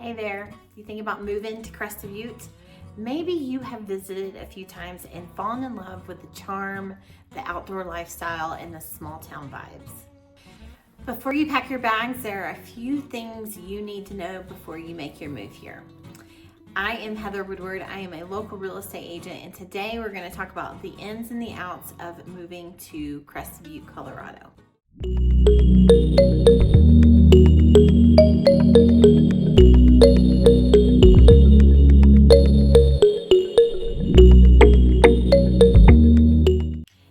Hey there, you think about moving to Crested Butte? Maybe you have visited a few times and fallen in love with the charm, the outdoor lifestyle, and the small town vibes. Before you pack your bags, there are a few things you need to know before you make your move here. I am Heather Woodward. I am a local real estate agent, and today we're going to talk about the ins and the outs of moving to Crested Butte, Colorado.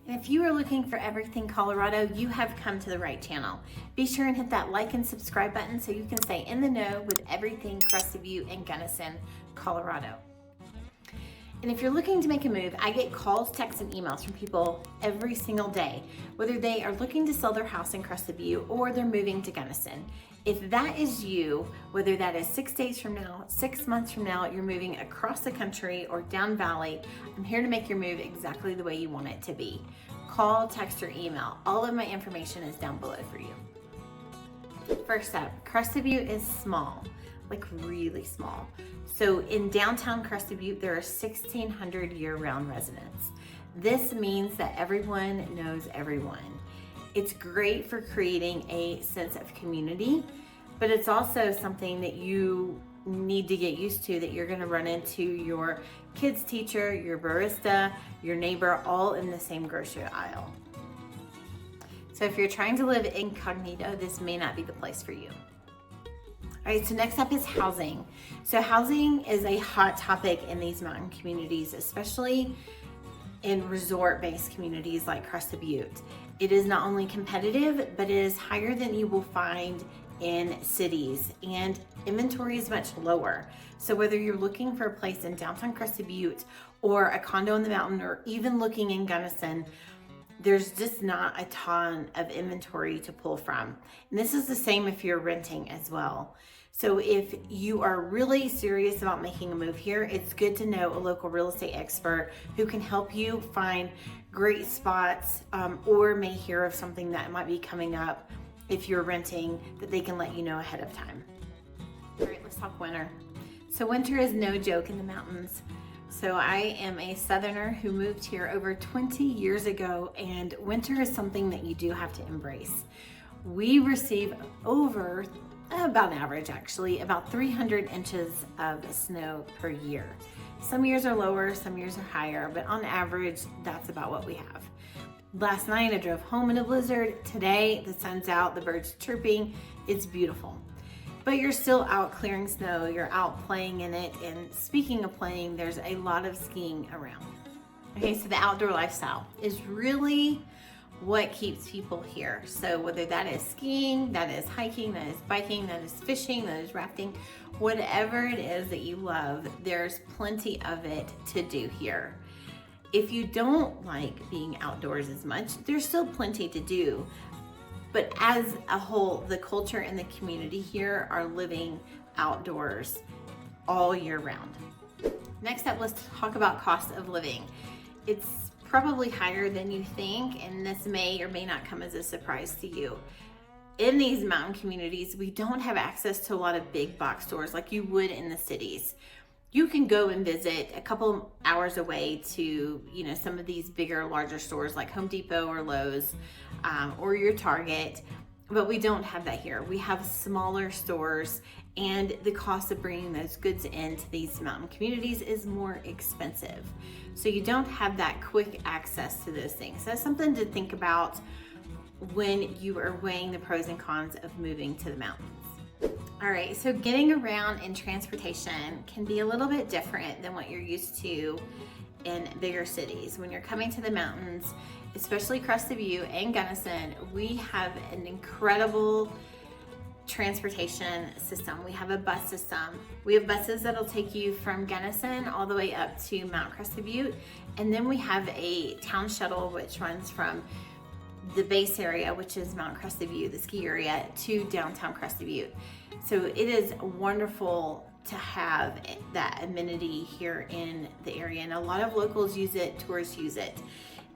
If you are looking for everything Colorado, you have come to the right channel. Be sure and hit that like and subscribe button so you can stay in the know with everything Crested Butte and Gunnison, Colorado. And if you're looking to make a move, I get calls, texts, and emails from people every single day, whether they are looking to sell their house in Crested Butte or they're moving to Gunnison. If that is you, whether that is 6 days from now, 6 months from now, you're moving across the country or down valley, I'm here to make your move exactly the way you want it to be. Call, text, or email. All of my information is down below for you. First up, Crested Butte is small, like really small. So in downtown Crested Butte, there are 1,600 year-round residents. This means that everyone knows everyone. It's great for creating a sense of community, but it's also something that you need to get used to, that you're gonna run into your kids' teacher, your barista, your neighbor, all in the same grocery aisle. So if you're trying to live incognito, this may not be the place for you. All right, so next up is housing. So housing is a hot topic in these mountain communities, especially in resort-based communities like Crested Butte. It is not only competitive, but it is higher than you will find in cities, and inventory is much lower. So whether you're looking for a place in downtown Crested Butte or a condo in the mountain, or even looking in Gunnison, there's just not a ton of inventory to pull from. And this is the same if you're renting as well. So if you are really serious about making a move here, it's good to know a local real estate expert who can help you find great spots, or may hear of something that might be coming up if you're renting, that they can let you know ahead of time. All right, let's talk winter. So winter is no joke in the mountains. So I am a Southerner who moved here over 20 years ago, and winter is something that you do have to embrace. We receive over, about average actually, about 300 inches of snow per year. Some years are lower, some years are higher, but on average, that's about what we have. Last night I drove home in a blizzard. Today the sun's out, the birds chirping, it's beautiful. But you're still out clearing snow, you're out playing in it, and speaking of playing, there's a lot of skiing around. Okay, so the outdoor lifestyle is really what keeps people here. So whether that is skiing, that is hiking, that is biking, that is fishing, that is rafting, whatever it is that you love, there's plenty of it to do here. If you don't like being outdoors as much, there's still plenty to do. But as a whole, the culture and the community here are living outdoors all year round. Next up, let's talk about cost of living. It's probably higher than you think, and this may or may not come as a surprise to you. In these mountain communities, we don't have access to a lot of big box stores like you would in the cities. You can go and visit a couple hours away to, some of these bigger, larger stores like Home Depot or Lowe's, or your Target, but we don't have that here. We have smaller stores, and the cost of bringing those goods into these mountain communities is more expensive. So you don't have that quick access to those things. So that's something to think about when you are weighing the pros and cons of moving to the mountains. All right, so getting around in transportation can be a little bit different than what you're used to in bigger cities. When you're coming to the mountains, especially Crested Butte and Gunnison, we have an incredible transportation system. We have a bus system. We have buses that'll take you from Gunnison all the way up to Mount Crested Butte, and then we have a town shuttle which runs from the base area, which is Mount Crested Butte, the ski area, to downtown Crested Butte. So it is wonderful to have that amenity here in the area, and a lot of locals use it, tourists use it.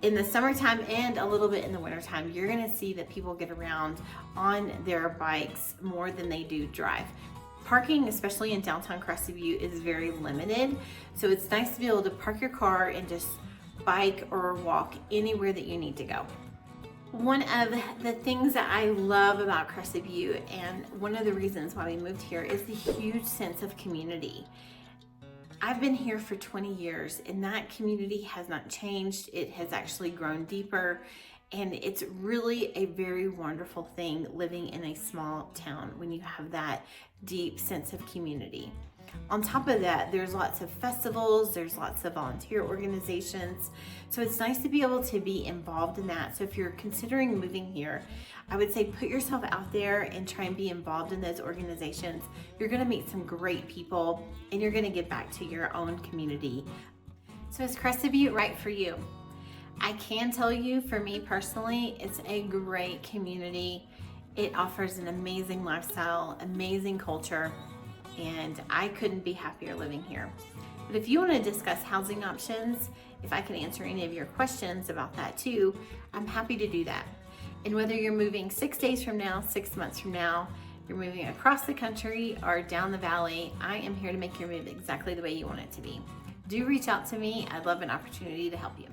In the summertime and a little bit in the wintertime, you're gonna see that people get around on their bikes more than they do drive. Parking, especially in downtown Crested Butte, is very limited. So it's nice to be able to park your car and just bike or walk anywhere that you need to go. One of the things that I love about Crested Butte, and one of the reasons why we moved here, is the huge sense of community. I've been here for 20 years and that community has not changed. It has actually grown deeper, and it's really a very wonderful thing living in a small town when you have that deep sense of community. On top of that, there's lots of festivals, there's lots of volunteer organizations. So it's nice to be able to be involved in that. So if you're considering moving here, I would say put yourself out there and try and be involved in those organizations. You're gonna meet some great people and you're gonna give back to your own community. So is Crested Butte right for you? I can tell you, for me personally, it's a great community. It offers an amazing lifestyle, amazing culture, and I couldn't be happier living here. But if you want to discuss housing options, if I can answer any of your questions about that too, I'm happy to do that. And whether you're moving 6 days from now, 6 months from now, you're moving across the country or down the valley, I am here to make your move exactly the way you want it to be. Do reach out to me. I'd love an opportunity to help you.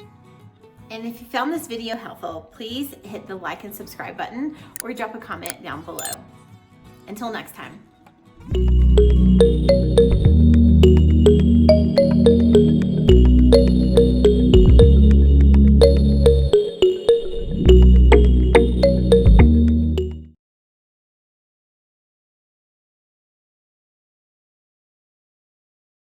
And if you found this video helpful, please hit the like and subscribe button or drop a comment down below. Until next time.